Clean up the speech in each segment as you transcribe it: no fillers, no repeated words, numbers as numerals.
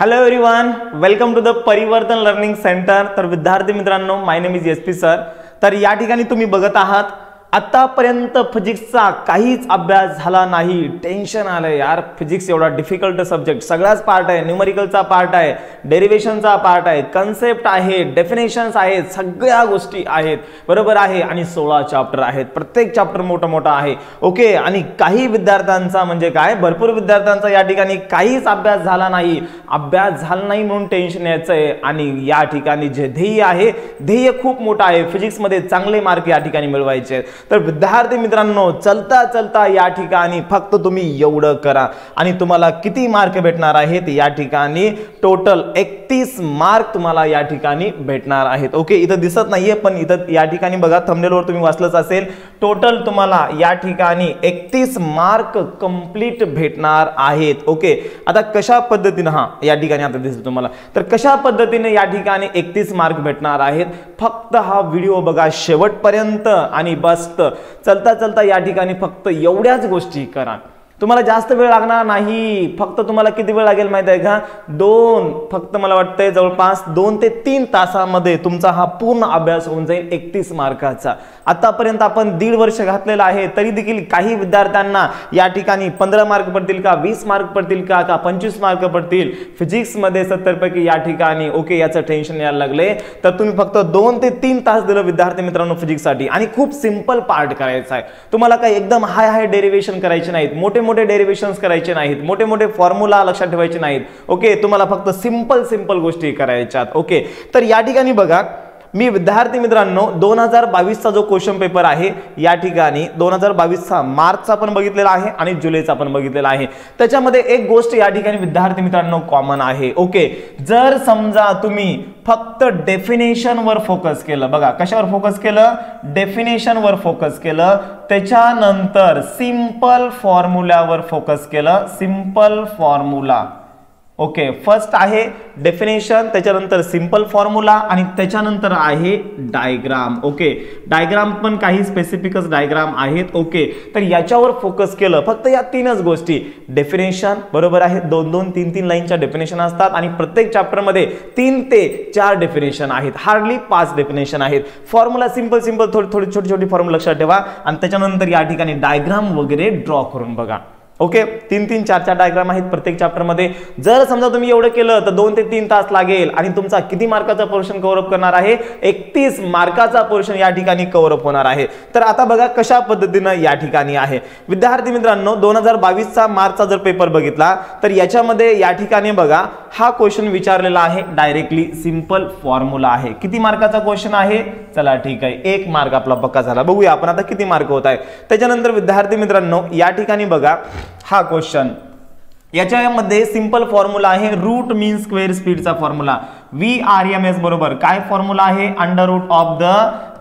Hello everyone, welcome to the Parivartan learning centre. तर विद्यार्थी मित्रांनो, my name is SP sir. तर या ठिकाणी तुम्ही बघत आहात आतापर्यंत फिजिक्सचा काहीच अभ्यास झाला नाही, टेन्शन आलंय यार। फिजिक्स एवढा डिफिकल्ट सब्जेक्ट, सगळाच पार्ट आहे, न्यूमेरिकलचा पार्ट आहे, डेरिवेशनचा पार्ट आहे, कन्सेप्ट आहे, डेफिनेशन्स आहेत, सगळ्या गोष्टी आहेत, बरोबर आहे। आणि 16 चॅप्टर आहेत, प्रत्येक चॅप्टर मोठा मोठा आहे, ओके। आणि काही विद्यार्थ्यांचा म्हणजे काय, भरपूर विद्यार्थ्यांचा या ठिकाणी काहीच अभ्यास झाला नाही, म्हणून टेन्शन यायचंय। आणि या ठिकाणी जे ध्येय आहे, ध्येय खूप मोठा आहे, फिजिक्स मध्ये चांगले मार्क या ठिकाणी मिळवायचे। तर विद्यार्थी मित्रांनो, चलता चलता या ठिकाणी फक्त तुम्ही एवढं करा आणि तुम्हाला किती मार्क भेटणार आहेत, या ठिकाणी टोटल 31 मार्क तुम्हाला या ठिकाणी भेटणार आहेत, ओके। इथं दिसत नाहीये, पण इथं या ठिकाणी बघा, थंबनेलवर तुम्ही वाचलंच असेल, टोटल तुम्हाला या ठिकाणी 31 मार्क कंप्लीट भेटणार आहेत, ओके। आता कशा पद्धतीने, या ठिकाणी आता दिसेल तुम्हाला, तर कशा पद्धतीने या ठिकाणी 31 मार्क भेटणार आहेत, फक्त हा व्हिडिओ बघा शेवटपर्यंत आणि बस चलता चलता या ठिकाणी फक्त एवढ्याच गोष्टी करा। तुम्हाला जास्त वेळ लागणार नाही, फक्त तुम्हाला किती वेळ लागेल माहिती आहे का, फक्त मला वाटतंय जवळपास 2 ते 3 तासामध्ये तुमचा हा पूर्ण अभ्यास होऊन जाईल 31 मार्काचा। आतापर्यंत आपण 1.5 वर्ष घातलेला आहे, तरी देखील काही विद्यार्थ्यांना या ठिकाणी 15 मार्क पडतील का, 20 मार्क पडतील का 25 मार्क पडतील, फिजिक्स मध्ये 70 पैकी या ठिकाणी, ओके, याचं टेन्शन यायला लागले। तर तुम्ही फक्त 2 ते 3 तास दिलं विद्यार्थी मित्रांनो फिजिक्स साठी, आणि खूप सिंपल पार्ट करायचा आहे। तुम्हाला काही एकदम हाय डेरिवेशन करायचे नाहीत, मोठे डेरिवेशन्स करायचे नाहीत, मोठे फॉर्म्युला लक्षात ठेवायचे नाहीत, ओके। तुम्हाला फक्त सिंपल गोष्टी करायच्यात, ओके। तर या ठिकाणी बघा, मी विद्यार्थी मित्रांनो 2022 चा जो क्वेश्चन पेपर आहे, या ठिकाणी 2022 चा मार्चचा पण बघितलेला आहे आणि जुलैचा पण बघितलेला आहे। त्याच्यामध्ये एक गोष्ट या ठिकाणी विद्यार्थी मित्रांनो कॉमन आहे, ओके। जर समजा तुम्ही फक्त डेफिनेशन वर फोकस केलं, बघा कशावर फोकस केलं, डेफिनेशन वर फोकस केलं, त्याच्यानंतर सिंपल फॉर्म्युलावर फोकस केलं, सिंपल फॉर्म्युला, ओके। फर्स्ट आहे डेफिनेशन, त्याच्यानंतर सिंपल फॉर्म्युला आणि त्याच्यानंतर आहे डायग्राम, ओके। डायग्राम पण काही स्पेसिफिकच डायग्राम आहेत, ओके। तर याच्यावर फोकस केलं, फक्त या 3च गोष्टी, डेफिनेशन, बरोबर आहे, 2-2, 3-3 लाईनच्या डेफिनेशन असतात आणि प्रत्येक चॅप्टर मध्ये 3 ते 4 डेफिनेशन आहेत, हार्डली 5 डेफिनेशन आहेत। फॉर्म्युला सिंपल थोडी छोटी फॉर्म्युला लक्षात ठेवा आणि त्याच्यानंतर या ठिकाणी डायग्राम वगैरे ड्रॉ करून बघा, ओके। 3-3, 4-4 डायग्राम आहेत प्रत्येक चॅप्टर मध्ये। जर समजा तुम्ही एवढं केलं तर 2 ते 3 तास लागेल आणि तुमचा किती मार्काचा पोर्शन कव्हर अप करणार आहे, 31 मार्काचा पोर्शन या ठिकाणी कव्हर अप होणार आहे। तर आता बघा कशा पद्धतीने या ठिकाणी आहे विद्यार्थी मित्रांनो, 2022 चा मार्चचा जर पेपर बघितला तर याच्यामध्ये या ठिकाणी बघा, हा क्वेश्चन विचारलेला आहे डायरेक्टली, सिंपल फॉर्म्युला आहे। किती मार्काचा क्वेश्चन आहे, चला ठीक आहे, 1 मार्क आपला पक्का झाला। बघूया आपण आता किती मार्क होत आहे। त्याच्यानंतर विद्यार्थी मित्रांनो या ठिकाणी बघा, हा क्वेश्चन, याच्यामध्ये सिंपल फॉर्म्युला आहे, रूट मीन स्क्वेअर स्पीडचा फॉर्म्युला, VRMS बरोबर काय फॉर्म्युला आहे, under root of the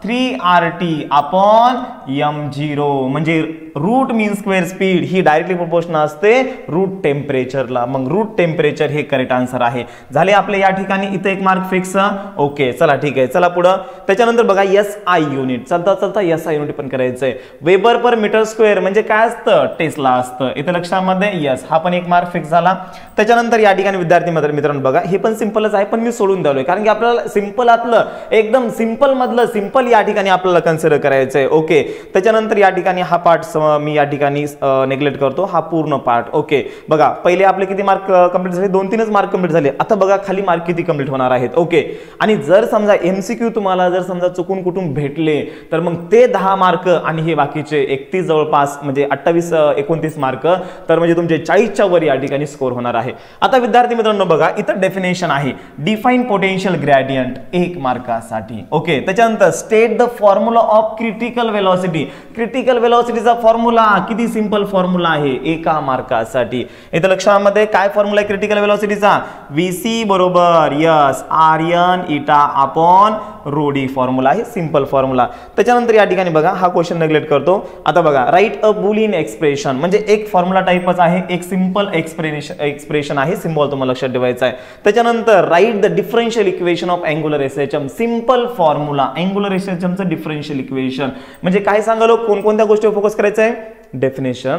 3RT upon m0, म्हणजे रूट मीन स्क्वेअर स्पीड ही डायरेक्टली प्रोपोर्शनल असते रूट टेम्परेचरला। मग रूट टेम्परेचर हे करेक्ट आन्सर आहे। झाले आपले या ठिकाणी इथे 1 मार्क फिक्स, ओके। चला ठीक आहे, चला पुढे। त्याच्यानंतर बघा SI युनिट, चलता चलता SI युनिट पण करायचंय, वेबर पर मीटर स्क्वेअर म्हणजे काय असतं, टेस्ला असतं, इथे लक्षामध्ये यस, हा पण 1 मार्क फिक्स झाला। त्याच्यानंतर या ठिकाणी विद्यार्थी मित्रांनो बघा, हे पण सिंपलच आहे, पण मी सोडून द्यालोय कारण की आपल्याला सिंपलातलं एकदम सिंपल मधलं सिंपल या ठिकाणी आपल्याला कन्सिडर करायचंय, ओके। त्याच्यानंतर या ठिकाणी हा पार्ट मी या ठिकाणी नेग्लेक्ट करतो, हा पूर्ण पार्ट, ओके। बघा पहिले आपले किती मार्क कंप्लीट झाले, 2-3च मार्क कंप्लीट झाले। आता बघा खाली मार्क किती कंप्लीट होणार आहेत, ओके। आणि जर समजा MCQ तुम्हाला जर समजा चुकून कुठून भेटले तर मग ते 10 मार्क आणि हे बाकीचे 31 जवळपास म्हणजे 28-29 मार्क, तर म्हणजे तुमचे 40च्या वर या ठिकाणी स्कोर होणार आहे। आता विद्यार्थी मित्रांनो बघा, इथं डेफिनेशन आहे, डिफाइन पोटेन्शियल ग्रेडियंट 1 मार्कासाठी, ओके। त्याच्यानंतर state the formula of critical velocity, critical वेलोसिटीचा फॉर्म्युला किती सिंपल फॉर्म्युला आहे, 1 मार्कासाठी। इथे लक्षामध्ये काय फॉर्म्युला आहे क्रिटिकल वेलोसिटीचा, VC बरोबर yes RN eta upon rho d formula आहे, सिंपल फॉर्म्युला। त्याच्यानंतर या ठिकाणी बघा, हा क्वेश्चन नेग्लेक्ट करतो। आता बघा, राइट अ बुलियन एक्सप्रेशन म्हणजे एक फॉर्म्युला टाइपच आहे, एक सिंपल एक्सप्रेशन आहे, सिंबल तुम्हाला लक्षात ठेवायचा आहे। त्याच्यानंतर write the differential equation of angular SHM, simple formula, angular SHM चं डिफरन्शियल इक्वेशन म्हणजे काय सांगालो, कोणकोणत्या गोष्टीवर फोकस करायचं आहे, डेफिनेशन,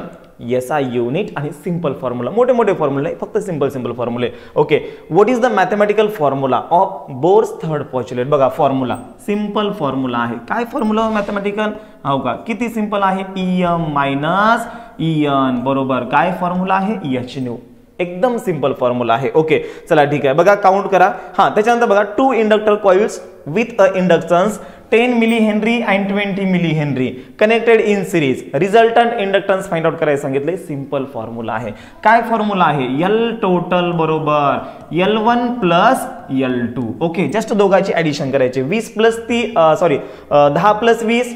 SI युनिट आणि सिंपल फॉर्म्युला. मोठे मोठे फॉर्म्युला आहे, फक्त सिंपल फॉर्म्युले. Okay, what is the mathematical formula of Bohr's third postulate. बघा फॉर्म्युला सिंपल फॉर्म्युला आहे. काय फॉर्म्युला मॅथमॅटिकल, हो का, किती सिंपल आहे, EM मायनस EN बरोबर काय फॉर्म्युला आहे, Hν. एकदम सिंपल फॉर्म्युला आहे. ओके चला ठीक आहे, बघा काउंट करा. हा त्याच्यानंतर बघा 2 inductor coils with a inductance 10 millihenry and 20 millihenry connected in series, resultant inductance find out करायला सांगितले. सिंपल फॉर्म्युला आहे. काय फॉर्म्युला आहे, L टोटल बरोबर L1 plus L2. Okay, just दोघांची ऍडिशन करायची. 10 plus 20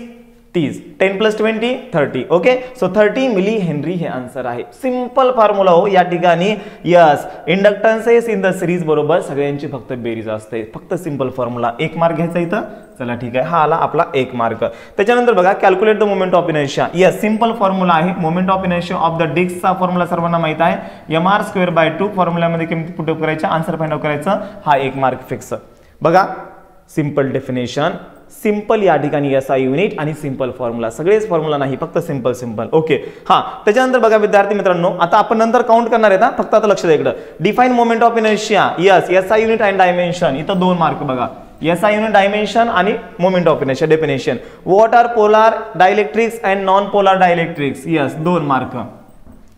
30, 10 plus 20 30. Okay, so 30 millihenry हे answer आहे. सिंपल फॉर्म्युला हो या ठिकाणी. Yes, inductances in the series बरोबर सगळ्यांची फक्त बेरीज असते. फक्त सिंपल फॉर्म्युला. 1 मार्क घ्यायचा इथं. चला ठीक आहे, हा आला आपला 1 मार्क. त्याच्यानंतर बघा calculate the moment of inertia. Yes, simple formula आहे. Moment of inertia of the डिस्कचा फॉर्म्युला सर्वांना माहित आहे. mr²/2 फॉर्म्युल्यामध्ये किंमत पुट अप करायच्या, आन्सर फाइंड आउट करायचं. हा 1 मार्क फिक्स. बघा सिंपल डेफिनेशन, सिंपल या ठिकाणी SI युनिट आणि सिंपल फॉर्म्युला. सगळेच फॉर्म्युला नाही, फक्त सिंपल. ओके, हा त्याच्यानंतर बघा विद्यार्थी मित्रांनो, आता आपण नंतर काउंट करणार आहेत. फक्त आता लक्ष द्या इकडं. Define moment of inertia. Yes, SI unit and dimension. इथं 2 मार्क बघा. SI युनिट, डायमेन्शन आणि moment of inertia definition. What are polar dielectrics and non polar dielectrics. Yes, 2 mark.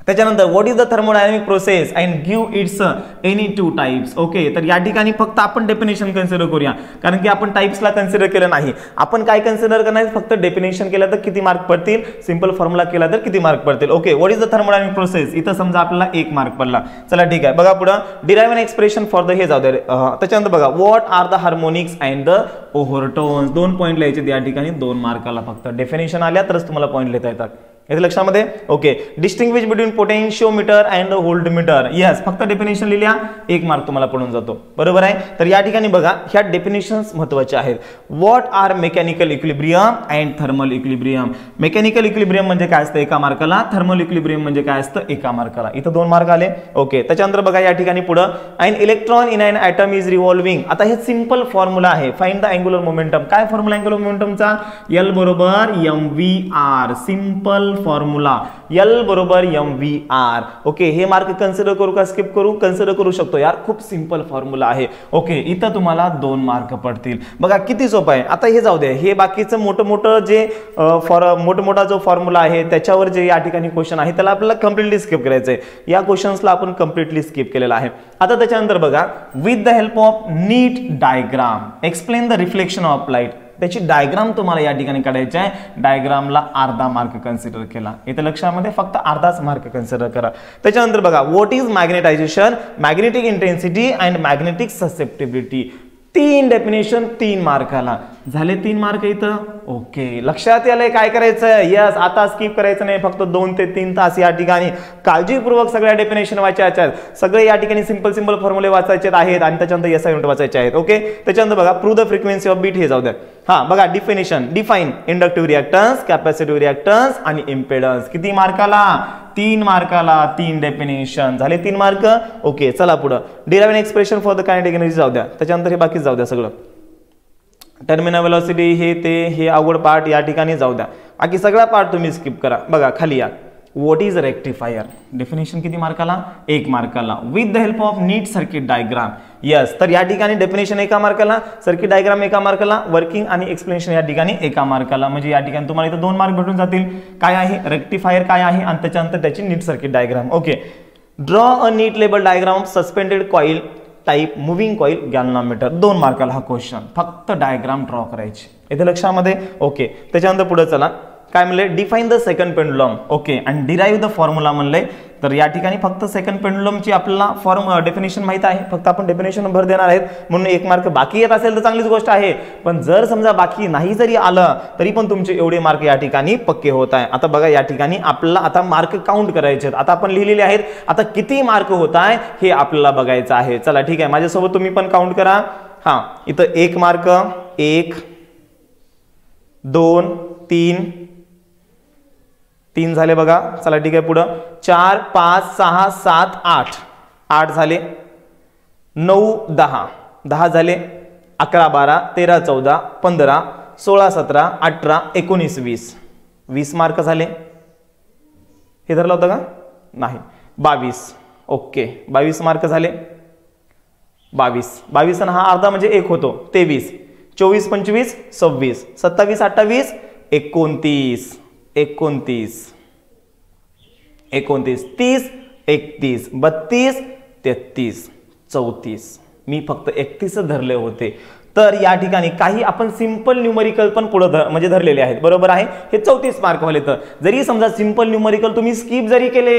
त्याच्यानंतर what is the thermodynamic process and give its any 2 types. Okay, तर या ठिकाणी फक्त आपण definition consider करूया, कारण की आपण टाइप्सला कन्सिडर केलं नाही. आपण काय कन्सिडर करणार, फक्त डेफिनेशन केलं तर किती मार्क पडतील, सिंपल फॉर्म्युला केला तर किती मार्क पडतील. Okay, what is the thermodynamic process. इथं समजा आपल्याला 1 मार्क पडला. चला ठीक आहे, बघा पुढे derive an expression for the, हे जाऊ दे. त्याच्यानंतर बघा what are the harmonics and the overtones. 2 point लिहायचे या ठिकाणी. 2 मार्काला फक्त डेफिनेशन आल्या तरच तुम्हाला पॉईंट लिहिता येतात. येते लक्षामध्ये. Okay, distinguish between potentiometer and voltmeter. Yes, फक्त डेफिनेशन लिहिल्या, 1 मार्क तुम्हाला पडून जातो. बरोबर आहे. तर या ठिकाणी बघा ह्या डेफिनेशन्स महत्त्वाचे आहेत. What are mechanical equilibrium and thermal equilibrium. Mechanical equilibrium म्हणजे काय असतं 1 मार्काला, थर्मल इक्विलिब्रियम म्हणजे काय असतं 1 मार्काला. इथं 2 मार्क आले. ओके, त्याच्यानंतर बघा या ठिकाणी पुढं and electron in an atom is revolving. आता हे सिंपल फॉर्म्युला आहे. Find the angular momentum. काय फॉर्म्युला अँग्युलर मोमेंटमचा, L बरोबर mvr. सिंपल फॉर्म्युला, L बरोबर mvr. ओके, हे मार्क कन्सिडर करू का स्किप करू, कन्सिडर करू शकतो यार. खूप सिंपल फॉर्म्युला आहे. ओके, इथं तुम्हाला 2 मार्क पडतील. बघा किती सोपं आहे. आता हे जाऊ दे, हे बाकीचं मोठं जे मोठा जो फॉर्म्युला आहे त्याच्यावर जे या ठिकाणी क्वेश्चन आहे त्याला आपल्याला कम्प्लिटली स्किप करायचं आहे. या क्वेश्चन्सला आपण कम्प्लिटली स्किप केलेला आहे. आता त्याच्यानंतर बघा with the help of NEET diagram explain the reflection of light. त्याची डायग्राम तुम्हाला या ठिकाणी काढायची आहे. डायग्रामला अर्धा मार्क कन्सिडर केला. इथे लक्षामध्ये फक्त अर्धाच मार्क कन्सिडर करा. त्याच्यानंतर बघा what is magnetisation, magnetic intensity and magnetic susceptibility. 3 definition 3 मार्काला झाले. 3 मार्क इथं. ओके, लक्षात आलंय काय करायचं. यस, आता स्किप करायचं नाही. फक्त 2 ते 3 तास या ठिकाणी काळजीपूर्वक सगळ्या डेफिनेशन वाचायच्या आहेत. सगळे या ठिकाणी सिंपल फॉर्म्युले वाचायचे आहेत आणि त्याच्यानंतर SI युनिट वाचायचे आहेत. ओके, त्याच्यानंतर बघा prove the frequency of beat. हे जाऊ द्या. हा बघा definition, define inductive reactance, capacitive reactance आणि इम्पेडन्स. किती मार्काला, 3 मार्काला. 3 डेफिनेशन झाले. 3 मार्क. ओके, चला पुढं derive an expression for the kinetic energy जाऊ द्या. त्याच्यानंतर हे बाकी जाऊ द्या सगळं. टर्मिनल वेलोसिटी हे अवघड पार्ट या ठिकाणी जाऊ द्या. बाकी सगळा पार्ट तुम्ही स्किप करा. बघा खाली या. What is rectifier. डेफिनेशन किती मार्काला, 1 मार्काला. With the help of neat circuit diagram. Yes, तर या ठिकाणी डेफिनेशन 1 मार्काला, सर्किट डायग्राम 1 मार्काला, वर्किंग आणि एक्सप्लेनेशन या ठिकाणी 1 मार्काला. म्हणजे या ठिकाणी तुम्हाला इथं 2 मार्क भेटून जातील. काय आहे रेक्टिफायर काय आहे आणि त्याच्यानंतर त्याची neat circuit diagram. Okay, draw a neat label diagram suspended coil type moving coil galvanometer. 2 मार्काला हा क्वेश्चन. फक्त डायग्राम ड्रॉ करायची. इथे लक्षामध्ये. ओके, त्याच्यानंतर पुढे चला. काय म्हणले, define the second pendulum. Okay, आणि डिराइव्ह द फॉर्म्युला म्हणले. तर या ठिकाणी फक्त सेकंड पेंडुलमची आपल्याला डेफिनेशन माहित आहे. फक्त आपण डेफिनेशन भर देणार आहेत म्हणून 1 मार्क बाकी येत असेल तर चांगलीच गोष्ट आहे. पण जर समजा बाकी नाही जरी आलं तरी पण तुमचे एवढे मार्क या ठिकाणी पक्के होत आहे. आता बघा या ठिकाणी आपल्याला आता मार्क काउंट करायचे आहेत. आता आपण लिहिलेले आहेत. आता किती मार्क होत आहे हे आपल्याला बघायचं आहे. चला ठीक आहे, माझ्यासोबत तुम्ही पण काउंट करा. हा, इथं 1 मार्क, 1 2 3 झाले बघा. चला ठीक आहे, पुढं 4 5 6 7 8 8 झाले. 9 10 10 झाले. 11 12 13 14 15 16 17 18 19 20 20 मार्क झाले. हे धरलं होतं का? नाही. 22. ओके, 22 मार्क झाले. 22 आणि हा अर्धा म्हणजे 1 होतो. 23, 24, 25, 26, 27, 28, 29, 29, 29, 30, 31, 32, 33, 34. मी फक्त 31 धरले होते. तर या ठिकाणी काही आपण सिंपल न्यूमरिकल पण पुढे म्हणजे धरलेले आहेत. बरोबर आहे. हे 34 मार्क वाले. तर जरी समजा सिंपल न्यूमरिकल तुम्ही स्किप जरी केले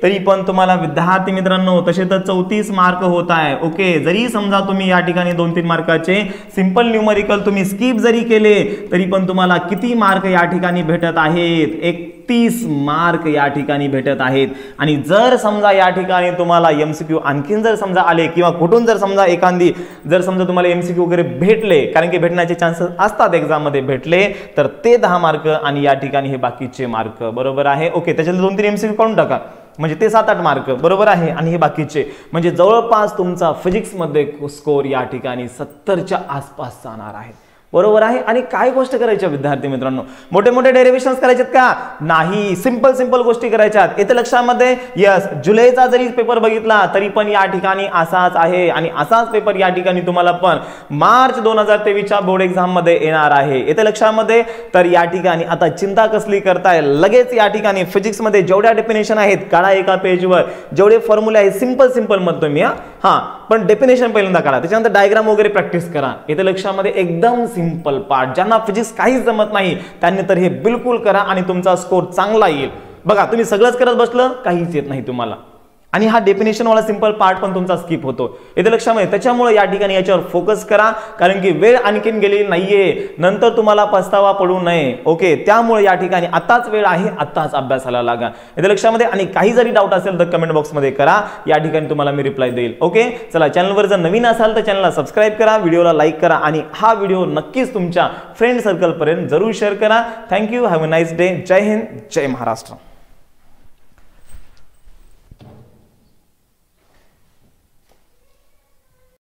तरी पण तुम्हाला विद्यार्थी मित्रांनो तसे तर 34 मार्क होत आहे. ओके, जरी समजा तुम्ही या ठिकाणी 2-3 मार्काचे सिंपल न्यूमरिकल तुम्ही स्किप जरी केले तरी पण तुम्हाला किती मार्क या ठिकाणी भेटत आहेत? 31 मार्क या ठिकाणी भेटत आहेत. आणि जर समजा या ठिकाणी तुम्हाला एमसीक्यू आणखीन जर समजा आले किंवा कुठून जर समजा एखादी जर समजा तुम्हाला एमसीक्यू वगैरे भेटले, कारण की भेटण्याचे चान्सेस असतात एक्झाम मध्ये, भेटले तर ते 10 मार्क आणि या ठिकाणी हे बाकीचे मार्क. बरोबर आहे. ओके, त्याच्यातले 2-3 एमसीक्यू काढून टाका म्हणजे ते 7-8 मार्क. बरोबर आहे. आणि हे बाकीचे म्हणजे जवळपास तुमचा फिजिक्स मध्ये स्कोर या ठिकाणी 70च्या आसपास जाणार आहे. बरोबर आहे. आणि काय गोष्ट करायच्या विद्यार्थी मित्रांनो? मोठे मोठे डेरिव्हेशन्स करायचे का? नाही, सिंपल गोष्टी करायच्यात. येथे लक्षामध्ये यस, जुलैचा जरी पेपर बघितला तरी पण या ठिकाणी असाच आहे आणि असाच पेपर या ठिकाणी तुम्हाला पण मार्च 2023च्या बोर्ड एक्झाम मध्ये येणार आहे. येथे लक्षामध्ये तर या ठिकाणी आता चिंता कसली करताय? लगेच या ठिकाणी फिजिक्स मध्ये जेवढ्या डेफिनेशन आहेत काढा एका पेजवर. जेवढे फॉर्म्युले आहेत सिंपल म्हणतो मी. पण डेफिनेशन पहिल्यांदा काढा, त्याच्यानंतर डायग्राम वगैरे प्रॅक्टिस करा. येथे लक्षामध्ये एकदम सिंपल पार्ट. ज्यांना फिजिक्स काहीच जमत नाही त्यांनी तर हे बिलकुल करा आणि तुमचा स्कोर चांगला येईल. बघा, तुम्ही सगळंच करत बसलं काहीच येत नाही तुम्हाला. आणि हा डेफिनेशन वाला सिंपल पार्ट पण तुमचा स्किप होतो. येथे लक्षामध्ये त्याच्यामुळे या ठिकाणी याच्यावर फोकस करा, कारण की वेळ आणखीन गेलेली नाहीये, नंतर तुम्हाला पस्तावा पडू नये. ओके, त्यामुळे या ठिकाणी आताच वेळ आहे, आताच अभ्यासाला लागा. येथे लक्षामध्ये आणि काही जरी डाऊट असेल तर कमेंट बॉक्स मध्ये करा, या ठिकाणी तुम्हाला मी रिप्लाय देईल. ओके, चला, चॅनलवर जर नवीन असाल तर चॅनलला सबस्क्राईब करा, व्हिडिओला लाईक करा आणि हा व्हिडिओ नक्कीच तुमच्या फ्रेंड सर्कल पर्यंत जरूर शेअर करा. Thank you. Have a nice day. जय हिंद, जय महाराष्ट्र.